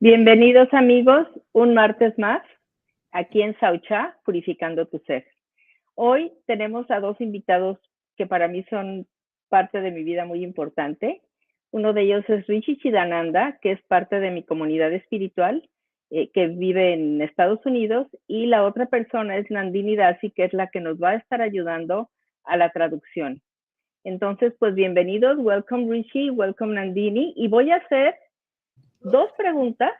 Bienvenidos amigos, un martes más, aquí en Saucha, Purificando tu Ser. Hoy tenemos a dos invitados que para mí son parte de mi vida muy importante. Uno de ellos es Rishi Chidananda, que es parte de mi comunidad espiritual, que vive en Estados Unidos, y la otra persona es Nandini Dasi, que es la que nos va a estar ayudando a la traducción. Entonces, pues bienvenidos, welcome Rishi, welcome Nandini, y voy a hacer dos preguntas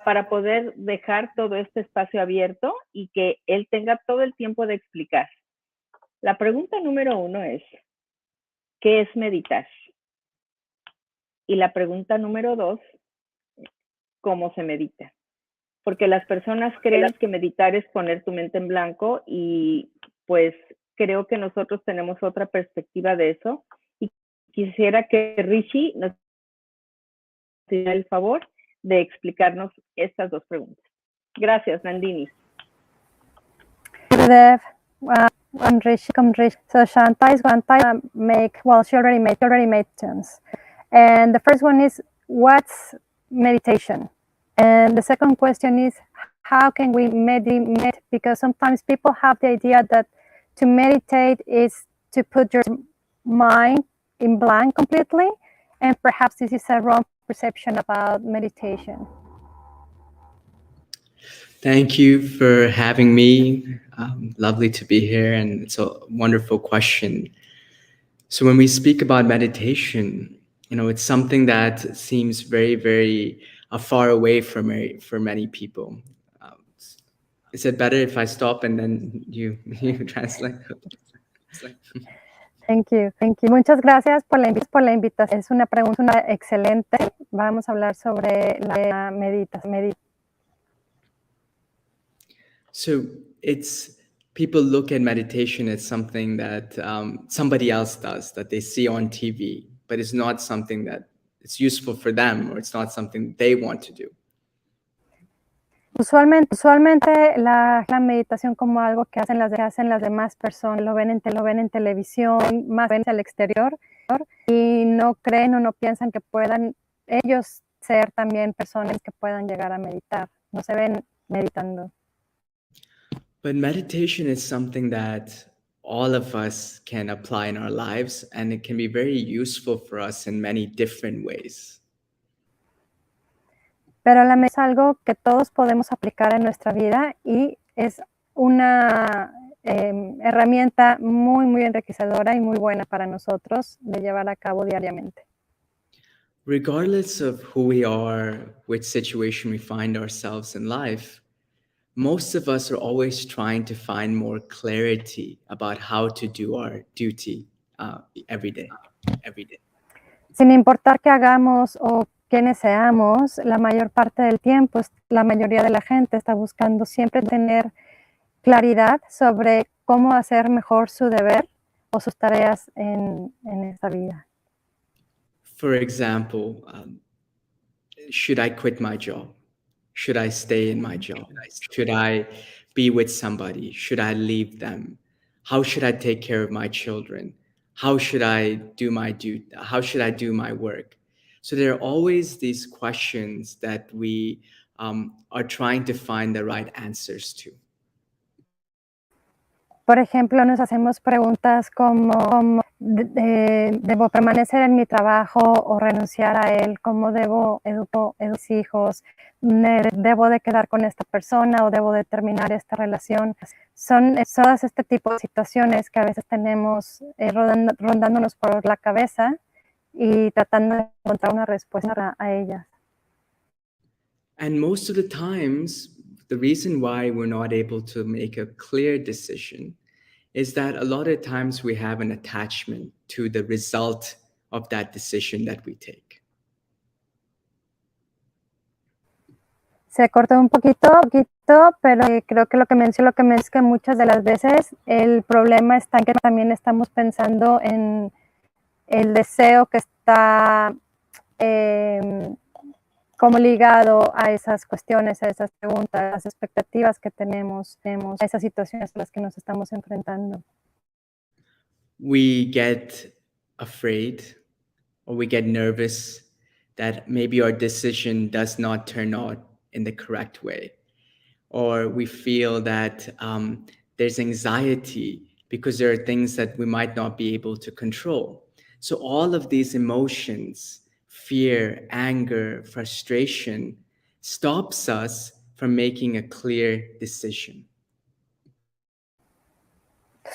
para poder dejar todo este espacio abierto y que él tenga todo el tiempo de explicar. La pregunta número 1 es, ¿qué es meditar? Y la pregunta número 2, ¿cómo se medita? Porque las personas creen que meditar es poner tu mente en blanco y pues creo que nosotros tenemos otra perspectiva de eso y quisiera que Rishi nos hiciera el favor de explicarnos estas dos preguntas. Gracias, Nandini. Gurudev, I'm Rishi. So Shanta is going to make, well, she already made tunes. And the first one is, what's meditation? And the second question is, how can we meditate? Because sometimes people have the idea that to meditate is to put your mind in blank completely, and perhaps this is a wrong perception about meditation. Thank you for having me. Lovely to be here, and it's a wonderful question. So when we speak about meditation, it's something that seems very, very far away for many people. Is it better if I stop and then you translate? Thank you. Muchas gracias por la invitación. Es una pregunta excelente. Vamos a hablar sobre la meditación. So people look at meditation as something that somebody else does, that they see on TV, but it's not something that it's useful for them, or it's not something they want to do. Usualmente la meditación como algo que hacen las demás personas, lo ven en televisión, más ven al exterior, y no creen o no piensan que puedan ellos ser también personas que puedan llegar a meditar, no se ven meditando. But meditation is something that all of us can apply in our lives, and it can be very useful for us in many different ways. Pero la meditación es algo que todos podemos aplicar en nuestra vida y es una herramienta muy, muy enriquecedora y muy buena para nosotros de llevar a cabo diariamente. Regardless of who we are, which situation we find ourselves in life, most of us are always trying to find more clarity about how to do our duty every day. Sin importar qué hagamos o quiénes seamos, la mayor parte del tiempo, la mayoría de la gente está buscando siempre tener claridad sobre cómo hacer mejor su deber o sus tareas en esta vida. For example, should I quit my job? Should I stay in my job? Should I be with somebody? Should I leave them? How should I take care of my children? How should I do my duty? How should I do my work? So there are always these questions that we are trying to find the right answers to. Por ejemplo, nos hacemos preguntas como, ¿debo permanecer en mi trabajo o renunciar a él? ¿Cómo debo educar a mis hijos? ¿Debo de quedar con esta persona o debo de terminar esta relación? Son todas este tipo de situaciones que a veces tenemos rondándonos por la cabeza y tratando de encontrar una respuesta a ellas. And most of the times, the reason why we're not able to make a clear decision is that a lot of times we have an attachment to the result of that decision that we take. Se cortó un poquito, pero creo que lo que menciono es que muchas de las veces el problema está en que también estamos pensando en el deseo que está como ligado a esas cuestiones, a esas preguntas, a las expectativas que tenemos, a esas situaciones a las que nos estamos enfrentando. We get afraid or we get nervous that maybe our decision does not turn out in the correct way, or we feel that there's anxiety because there are things that we might not be able to control. So all of these emotions, fear, anger, frustration, stops us from making a clear decision.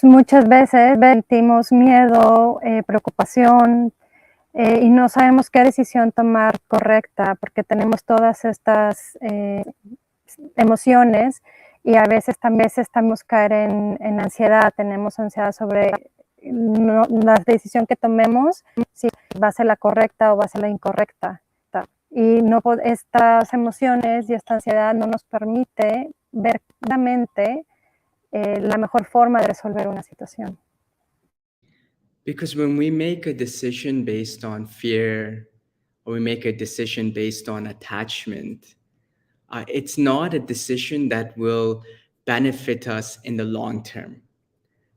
Muchas veces sentimos miedo, preocupación, y no sabemos qué decisión tomar correcta porque tenemos todas estas emociones y a veces también estamos caer en ansiedad, tenemos ansiedad sobre la decisión que tomemos, si va a ser la correcta o va a ser la incorrecta. Y no, estas emociones y esta ansiedad no nos permite ver claramente la mejor forma de resolver una situación. Because when we make a decision based on fear, or we make a decision based on attachment, it's not a decision that will benefit us in the long term.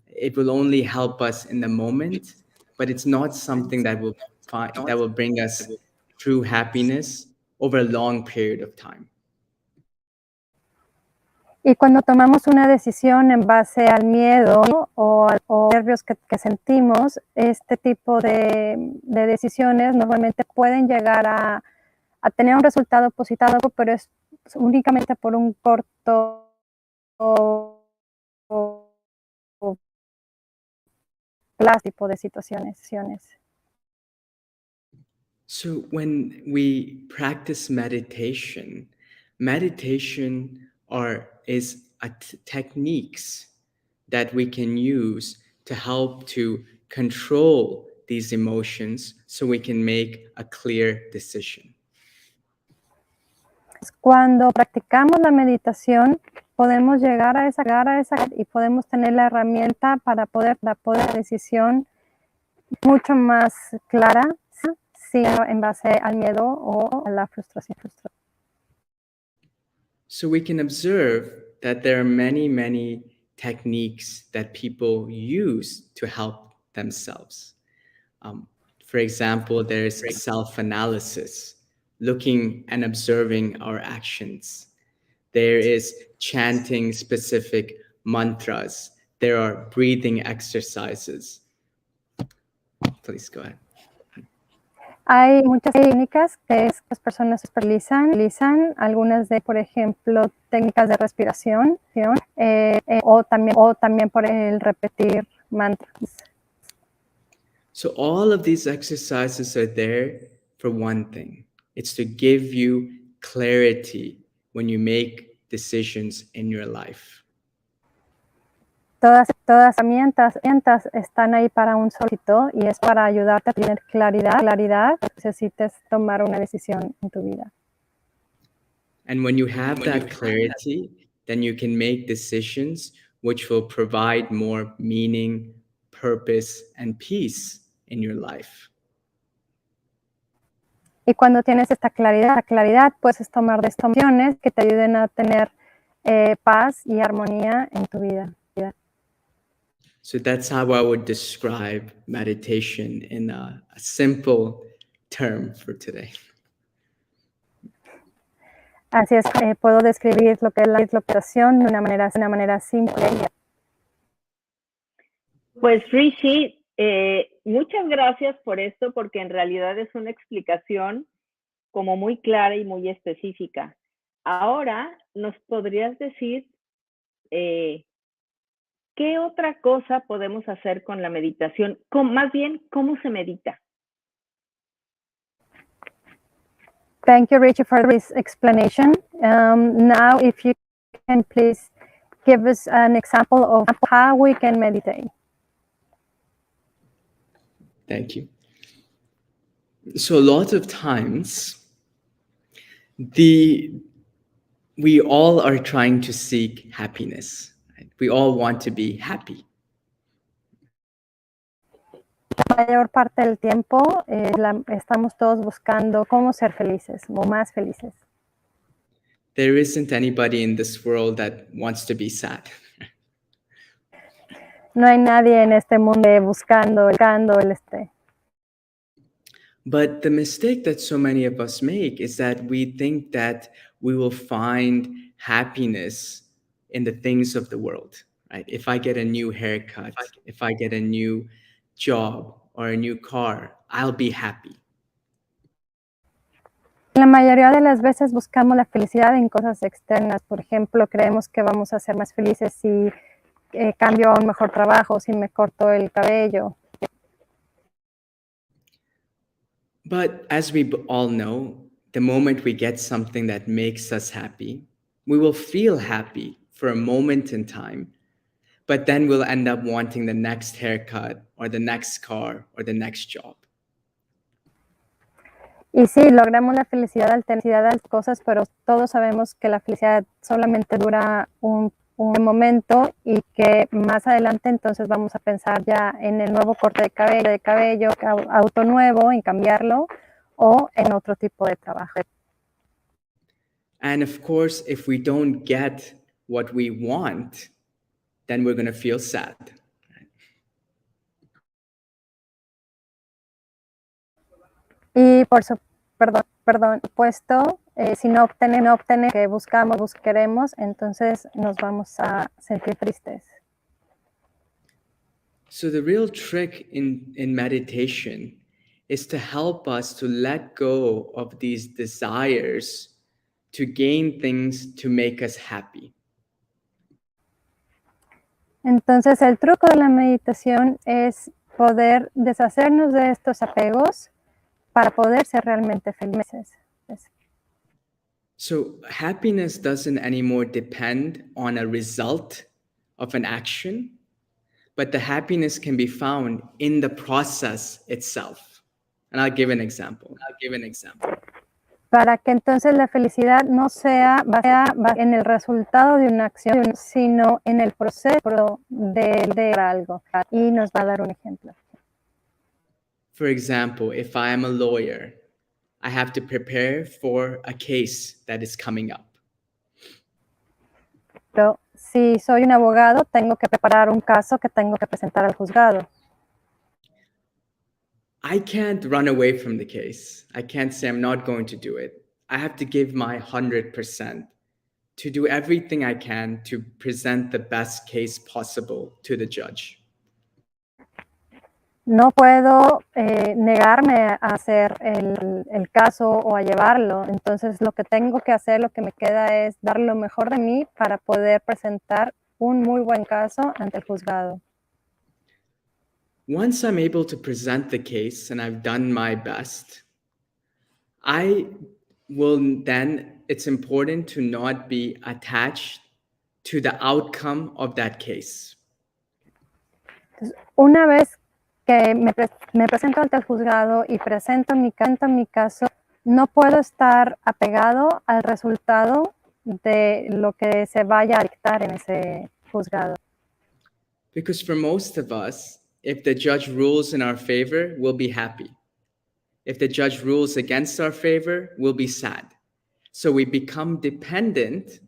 It will only help us in the moment, but it's not something that will bring us true happiness over a long period of time. Y cuando tomamos una decisión en base al miedo o nervios que sentimos, este tipo de decisiones normalmente pueden llegar a tener un resultado positivo, pero es únicamente por un corto plazo de situaciones. So when we practice meditation, is techniques that we can use to help to control these emotions so we can make a clear decision. Cuando practicamos la meditación, podemos llegar a esa y podemos tener la herramienta para poder la decisión mucho más clara, sí, en base al miedo o a la frustración. So we can observe that there are many, many techniques that people use to help themselves. For example, there's self-analysis, looking and observing our actions. There is chanting specific mantras. There are breathing exercises. Please go ahead. Hay muchas técnicas que las personas utilizan, algunas de, por ejemplo, técnicas de respiración, o también por el repetir mantras. So all of these exercises are there for one thing. It's to give you clarity when you make decisions in your life. Todas las herramientas están ahí para un propósito y es para ayudarte a tener claridad que necesites tomar una decisión en tu vida. And when you have that clarity, then you can make decisions which will provide more meaning, purpose, and peace in your life. Y cuando tienes esta claridad, puedes tomar decisiones que te ayuden a tener paz y armonía en tu vida. So that's how I would describe meditation in a simple term for today. Así es, puedo describir lo que es la meditación de una manera simple. Pues Rishi, muchas gracias por esto, porque en realidad es una explicación como muy clara y muy específica. Ahora, ¿nos podrías decir qué otra cosa podemos hacer con la meditación? Más bien, ¿cómo se medita? Thank you, Richie, for this explanation. Now, if you can please give us an example of how we can meditate. Thank you. So a lot of times, we all are trying to seek happiness. Right? We all want to be happy. La mayor parte del tiempo estamos todos buscando cómo ser felices o más felices. There isn't anybody in this world that wants to be sad. No hay nadie en este mundo buscando el But the mistake that so many of us make is that we think that we will find happiness in the things of the world, right? If I get a new haircut, if I get a new job or a new car, I'll be happy. La mayoría de las veces buscamos la felicidad en cosas externas. Por ejemplo, creemos que vamos a ser más felices si cambio a un mejor trabajo, si me corto el cabello. But as we all know, the moment we get something that makes us happy, we will feel happy for a moment in time, but then we'll end up wanting the next haircut or the next car or the next job. Y sí, logramos la felicidad al tener las cosas, pero todos sabemos que la felicidad solamente dura un momento y que más adelante entonces vamos a pensar ya en el nuevo corte de cabello, auto nuevo, en cambiarlo o en otro tipo de trabajo. And of course, if we don't get what we want, then we're going to feel sad. Y por supuesto, si no obtenemos que busquemos, entonces nos vamos a sentir tristes. So the real trick in meditation is to help us to let go of these desires to gain things to make us happy. Entonces el truco de la meditación es poder deshacernos de estos apegos para poder ser realmente felices. So happiness doesn't anymore depend on a result of an action, but the happiness can be found in the process itself. And I'll give an example. Para que entonces la felicidad no sea en el resultado de una acción, sino en el proceso de algo. Y nos va a dar un ejemplo. For example, if I am a lawyer, I have to prepare for a case that is coming up. Pero si soy un abogado, tengo que preparar un caso que tengo que presentar al juzgado. I can't run away from the case. I can't say I'm not going to do it. I have to give my 100% to do everything I can to present the best case possible to the judge. No puedo negarme a hacer el caso o a llevarlo. Entonces lo que tengo que hacer, lo que me queda es dar lo mejor de mí para poder presentar un muy buen caso ante el juzgado. Once I'm able to present the case and I've done my best, it's important to not be attached to the outcome of that case. Entonces, una vez que me presento ante el juzgado y presento mi caso, no puedo estar apegado al resultado de lo que se vaya a dictar en ese juzgado. Because for most of us, if the judge rules in our favor, we'll be happy. If the judge rules against our favor, we'll be sad. So we become dependent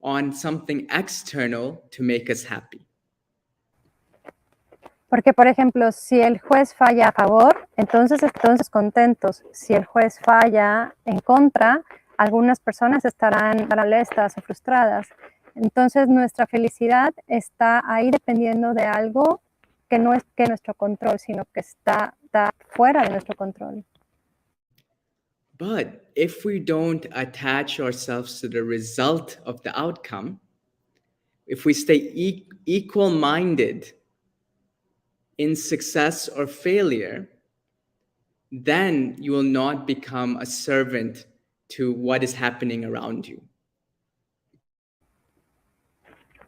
on something external to make us happy. Porque, por ejemplo, si el juez falla a favor, entonces contentos. Si el juez falla en contra, algunas personas estarán molestas o frustradas. Entonces, nuestra felicidad está ahí dependiendo de algo que no es nuestro control, sino que está fuera de nuestro control. But if we don't attach ourselves to the result of the outcome, if we stay equal-minded in success or failure, then you will not become a servant to what is happening around you.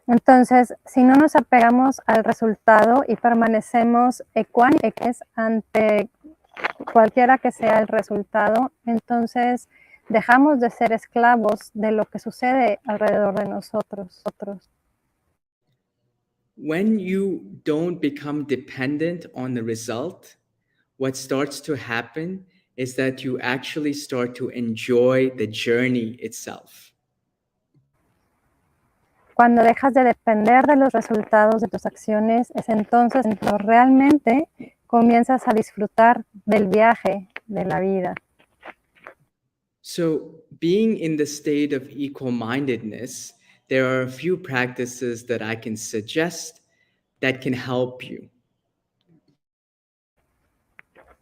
Entonces, si no nos apegamos al resultado y permanecemos ecuánimes ante cualquiera que sea el resultado, entonces dejamos de ser esclavos de lo que sucede alrededor de nosotros. When you don't become dependent on the result, what starts to happen is that you actually start to enjoy the journey itself. Cuando dejas de depender de los resultados de tus acciones, es entonces cuando realmente comienzas a disfrutar del viaje, de la vida. So, being in the state of equal mindedness, there are a few practices that I can suggest that can help you.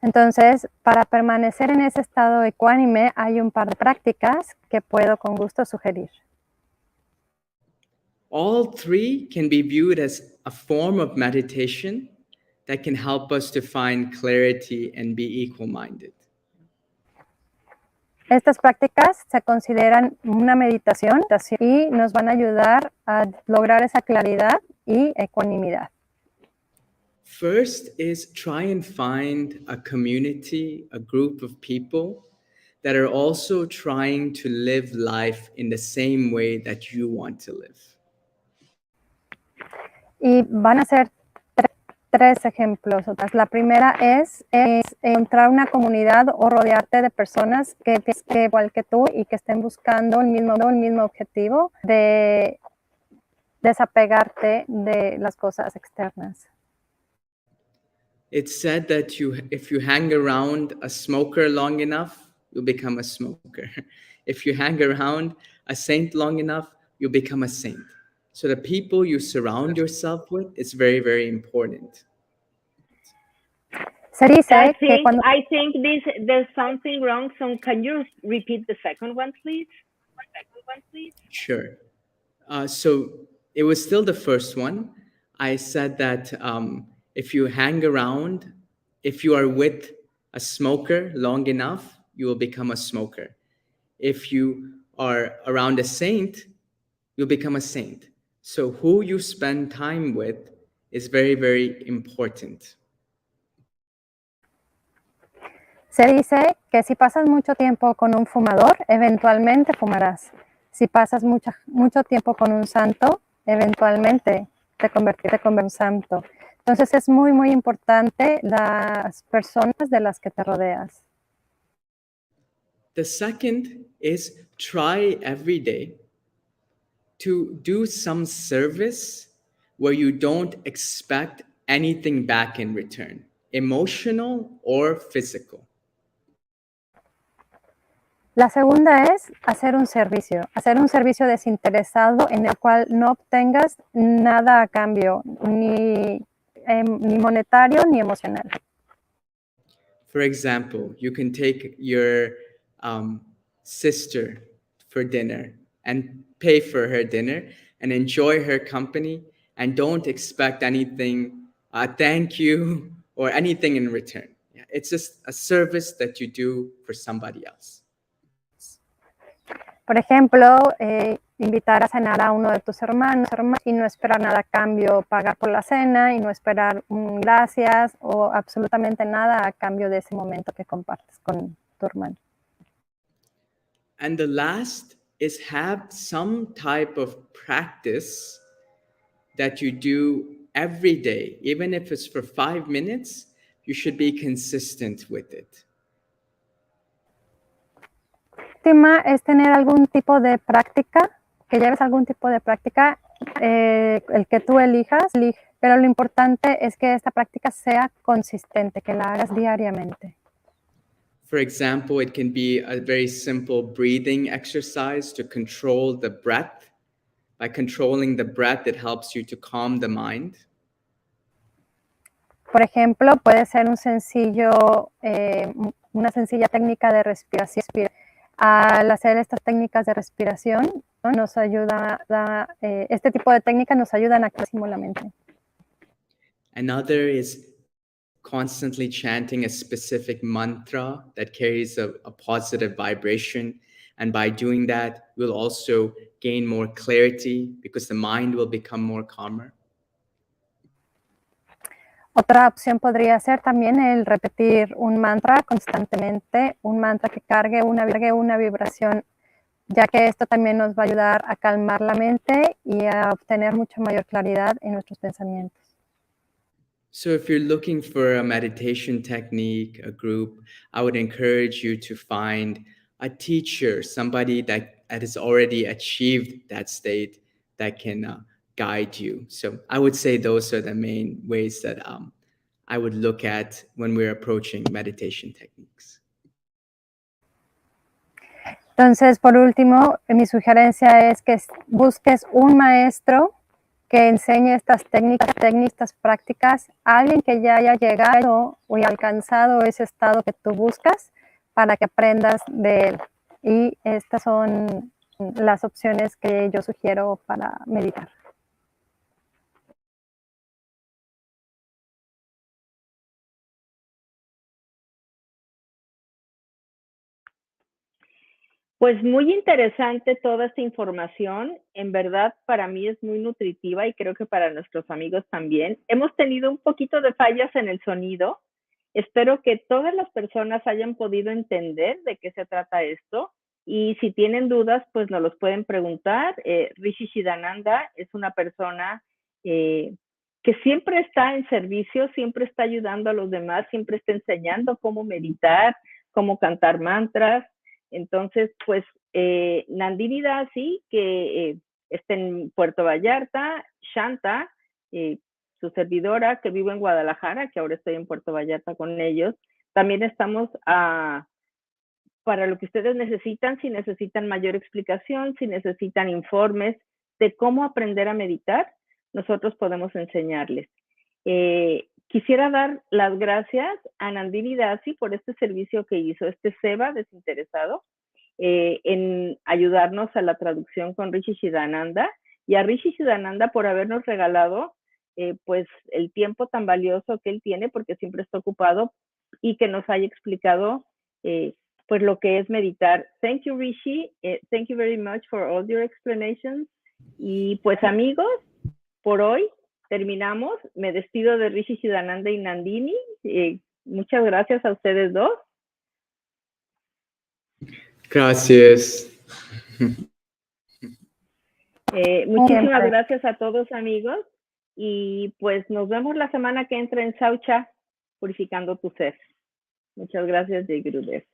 Entonces, para permanecer en ese estado ecuánime, hay un par de prácticas que puedo con gusto sugerir. All three can be viewed as a form of meditation that can help us to find clarity and be equal minded. Estas prácticas se consideran una meditación y nos van a ayudar a lograr esa claridad y ecuanimidad. First is try and find a community, a group of people that are also trying to live life in the same way that you want to live. Y van a ser tres ejemplos. La primera es encontrar una comunidad o rodearte de personas que piensen igual que tú y que estén buscando el mismo objetivo de desapegarte de las cosas externas. It's said that if you hang around a smoker long enough, you'll become a smoker. If you hang around a saint long enough, you'll become a saint. So the people you surround yourself with is very, very important. Se dice I que think, cuando... I think there's something wrong. So can you repeat the second one, please? Sure. So it was still the first one. I said that if you hang around, if you are with a smoker long enough, you will become a smoker. If you are around a saint, you'll become a saint. So who you spend time with is very, very important. Se dice que si pasas mucho tiempo con un fumador, eventualmente fumarás. Si pasas mucho tiempo con un santo, eventualmente te convertirás en un santo. Entonces es muy, muy importante las personas de las que te rodeas. The second is try every day to do some service where you don't expect anything back in return, emotional or physical. La segunda es hacer un servicio desinteresado en el cual no obtengas nada a cambio, ni monetario ni emocional. For example, you can take your sister for dinner and pay for her dinner and enjoy her company and don't expect anything, thank you, or anything in return. Yeah, it's just a service that you do for somebody else. Por ejemplo, invitar a cenar a uno de tus hermanos y no esperar nada a cambio, pagar por la cena y no esperar un gracias o absolutamente nada a cambio de ese momento que compartes con tu hermano. And the last is have some type of practice that you do every day, even if it's for 5 minutes, you should be consistent with it. Última es tener algún tipo de práctica, que lleves algún tipo de práctica, el que tú elijas, pero lo importante es que esta práctica sea consistente, que la hagas diariamente. For example, it can be a very simple breathing exercise to control the breath. By controlling the breath, it helps you to calm the mind. Por ejemplo, puede ser una sencilla técnica de respiración. Al hacer estas técnicas de respiración, ¿no? Nos ayuda, este tipo de técnicas nos ayudan a calmar la mente. Another is constantly chanting a specific mantra that carries a positive vibration. And by doing that, we'll also gain more clarity because the mind will become more calmer. Otra opción podría ser también el repetir un mantra constantemente, un mantra que cargue una vibración, ya que esto también nos va a ayudar a calmar la mente y a obtener mucha mayor claridad en nuestros pensamientos. So if you're looking for a meditation technique, a group, I would encourage you to find a teacher, somebody that has already achieved that state that can guide you. So I would say those are the main ways that I would look at when we're approaching meditation techniques. Entonces, por último, mi sugerencia es que busques un maestro que enseñe estas técnicas, estas prácticas, a alguien que ya haya llegado o alcanzado ese estado que tú buscas para que aprendas de él. Y estas son las opciones que yo sugiero para meditar. Pues muy interesante toda esta información. En verdad, para mí es muy nutritiva y creo que para nuestros amigos también. Hemos tenido un poquito de fallas en el sonido. Espero que todas las personas hayan podido entender de qué se trata esto. Y si tienen dudas, pues nos los pueden preguntar. Rishi Siddhananda es una persona que siempre está en servicio, siempre está ayudando a los demás, siempre está enseñando cómo meditar, cómo cantar mantras. Entonces, pues Nandini Dasi, que está en Puerto Vallarta, Shanta, su servidora, que vivo en Guadalajara, que ahora estoy en Puerto Vallarta con ellos. También estamos para lo que ustedes necesitan, si necesitan mayor explicación, si necesitan informes de cómo aprender a meditar, nosotros podemos enseñarles. Quisiera dar las gracias a Nandini Dasi por este servicio que hizo, este SEBA desinteresado, en ayudarnos a la traducción con Rishi Siddhananda, y a Rishi Siddhananda por habernos regalado pues el tiempo tan valioso que él tiene, porque siempre está ocupado, y que nos haya explicado pues lo que es meditar. Thank you, Rishi. Thank you very much for all your explanations. Y pues amigos, por hoy terminamos. Me despido de Rishi Siddhananda y Nandini. Muchas gracias a ustedes dos. Gracias. Muchísimas gracias a todos, amigos. Y pues nos vemos la semana que entra en Saucha, purificando tu ser. Muchas gracias, Jai Gurudev.